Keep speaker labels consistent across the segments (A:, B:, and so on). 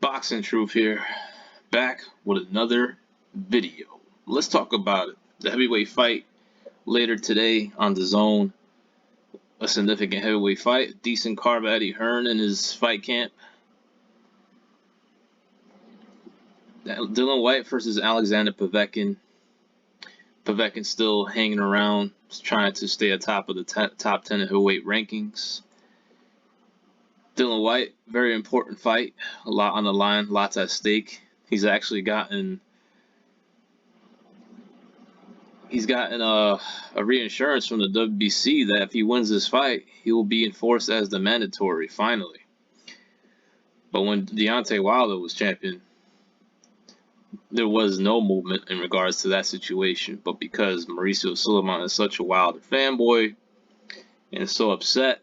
A: Boxing Truth here, back with another video. Let's talk about it. The heavyweight fight later today on the Zone. A significant heavyweight fight. Decent card by Eddie Hearn in his fight camp. Dillian Whyte versus Alexander Povetkin. Povetkin still hanging around, trying to stay atop of the top 10 heavyweight rankings. Dillian Whyte, very important fight. A lot on the line, lots at stake. He's actually gotten a reinsurance from the WBC that if he wins this fight, he will be enforced as the mandatory finally. But when Deontay Wilder was champion, there was no movement in regards to that situation. But because Mauricio Sulaiman is such a Wilder fanboy and is so upset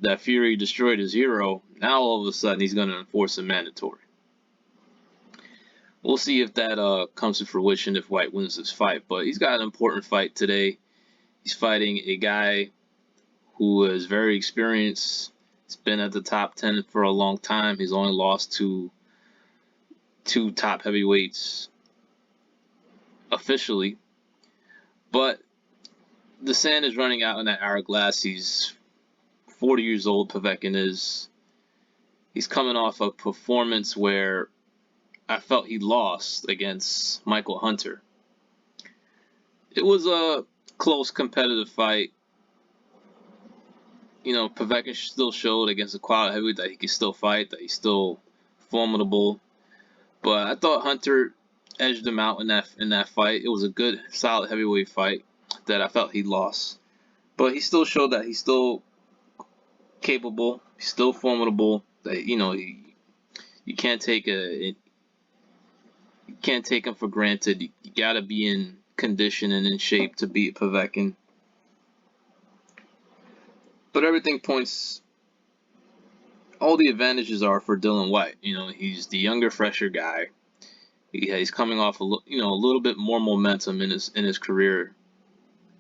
A: that Fury destroyed his hero, now all of a sudden he's going to enforce a mandatory. We'll see if that comes to fruition if Whyte wins this fight. But he's got an important fight today. He's fighting a guy who is very experienced. He's been at the top 10 for a long time. He's only lost to two top heavyweights officially. But the sand is running out in that hourglass. He's 40 years old, Povetkin is. He's coming off a performance where I felt he lost against Michael Hunter. It was a close competitive fight. You know, Povetkin still showed against a quality heavyweight that he can still fight, that he's still formidable. But I thought Hunter edged him out in that fight. It was a good, solid heavyweight fight that I felt he lost. But he still showed that he's still capable, he's still formidable. That you can't take him for granted. You gotta be in condition and in shape to beat Povetkin. But everything points. All the advantages are for Dillian Whyte. You know, he's the younger, fresher guy. He's coming off a little bit more momentum in his career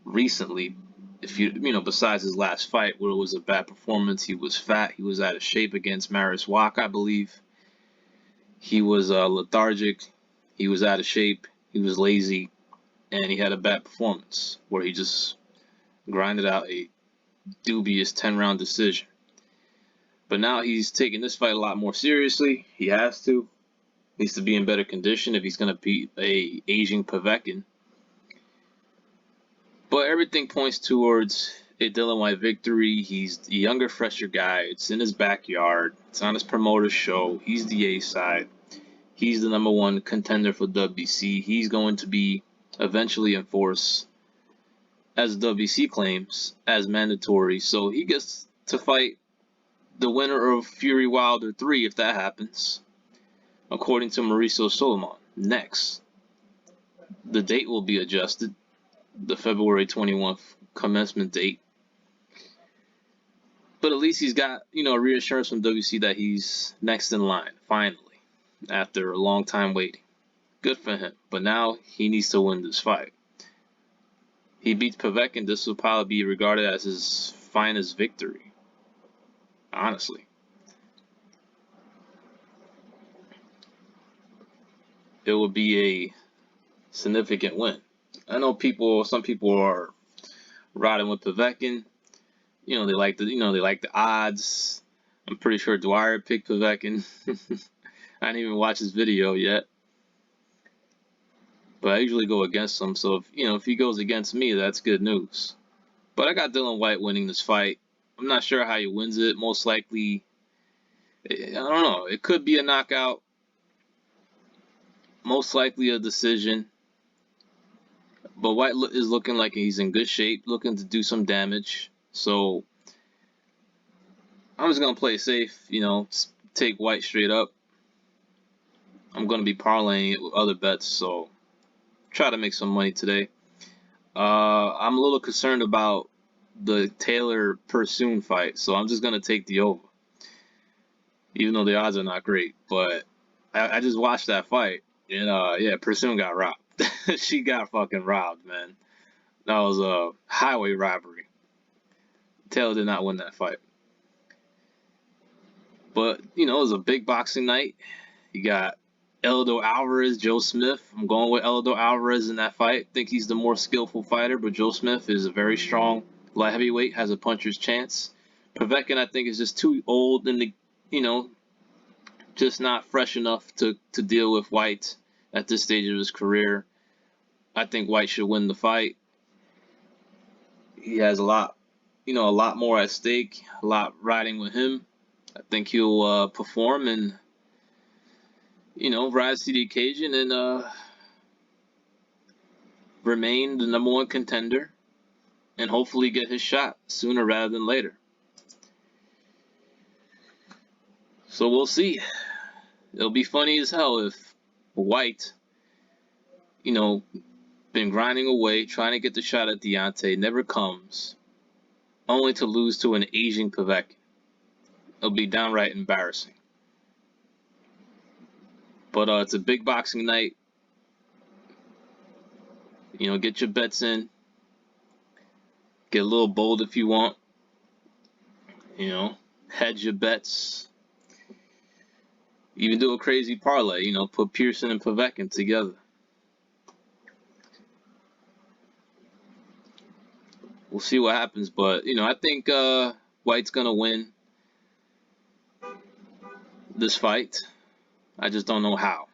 A: recently. If besides his last fight where it was a bad performance, he was fat, he was out of shape against Marius Wach, I believe. He was lethargic, he was out of shape, he was lazy, and he had a bad performance where he just grinded out a dubious 10-round decision. But now he's taking this fight a lot more seriously. He has to. Needs to be in better condition if he's going to beat a aging Povetkin. But everything points towards a Dillian Whyte victory. He's the younger, fresher guy. It's in his backyard. It's on his promoter's show. He's the A side. He's the #1 contender for WBC. He's going to be eventually enforced, as WBC claims, as mandatory. So he gets to fight the winner of Fury Wilder 3 if that happens, according to Mauricio Sulaiman. Next, the date will be adjusted. The February 21st commencement date. But at least he's got, reassurance from WBC that he's next in line, finally, after a long time waiting. Good for him. But now he needs to win this fight. He beats Povetkin. This will probably be regarded as his finest victory. Honestly. It would be a significant win. I know some people are riding with Povetkin. They like the odds. I'm pretty sure Dwyer picked Povetkin. I didn't even watch his video yet. But I usually go against him, so if he goes against me, that's good news. But I got Dillian Whyte winning this fight. I'm not sure how he wins it. Most likely, I don't know. It could be a knockout. Most likely a decision. But Whyte is looking like he's in good shape, looking to do some damage. So I'm just going to play safe, take Whyte straight up. I'm going to be parlaying it with other bets, so try to make some money today. I'm a little concerned about the Taylor-Persoon fight, so I'm just going to take the over. Even though the odds are not great, but I just watched that fight, and yeah, Persoon got robbed. She got fucking robbed, man. That was a highway robbery. Taylor did not win that fight. But, you know, it was a big boxing night. You got Eldor Alvarez, Joe Smith. I'm going with Eldor Alvarez in that fight. I think he's the more skillful fighter, but Joe Smith is a very strong light heavyweight, has a puncher's chance. Povetkin, I think, is just too old and, you know, just not fresh enough to deal with Whyte at this stage of his career. I think Whyte should win the fight. He has a lot more at stake, a lot riding with him. I think he'll perform and, you know, rise to the occasion and remain the #1 contender and hopefully get his shot sooner rather than later. So we'll see. It'll be funny as hell if Whyte, you know, been grinding away, trying to get the shot at Deontay, never comes, only to lose to an Asian Povetkin. It'll be downright embarrassing. But it's a big boxing night. You know, get your bets in. Get a little bold if you want. You know, hedge your bets. Even do a crazy parlay. You know, put Pearson and Povetkin together. We'll see what happens, but, you know, I think Whyte's going to win this fight. I just don't know how.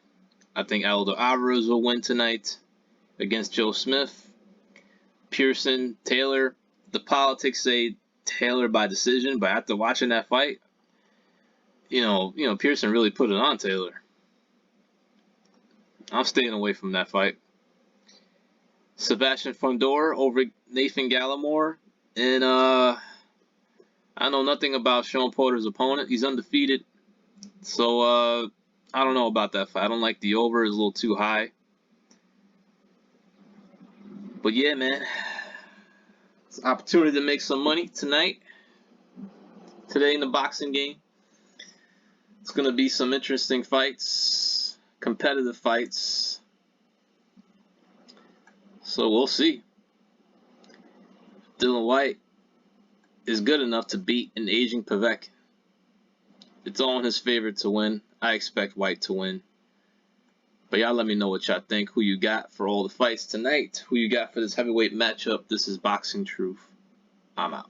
A: I think Eldor Alvarez will win tonight against Joe Smith. Pearson, Taylor. The politics say Taylor by decision, but after watching that fight, you know, Pearson really put it on Taylor. I'm staying away from that fight. Sebastian Fundora over Nathan Gallimore, and I know nothing about Sean Porter's opponent. He's undefeated, so I don't know about that fight. I don't like the over; it's a little too high. But yeah, man, it's an opportunity to make some money tonight. Today in the boxing game, it's gonna be some interesting fights, competitive fights. So we'll see. Dillian Whyte is good enough to beat an Asian Povetkin. It's all in his favor to win. I expect Whyte to win. But y'all let me know what y'all think. Who you got for all the fights tonight? Who you got for this heavyweight matchup? This is Boxing Truth. I'm out.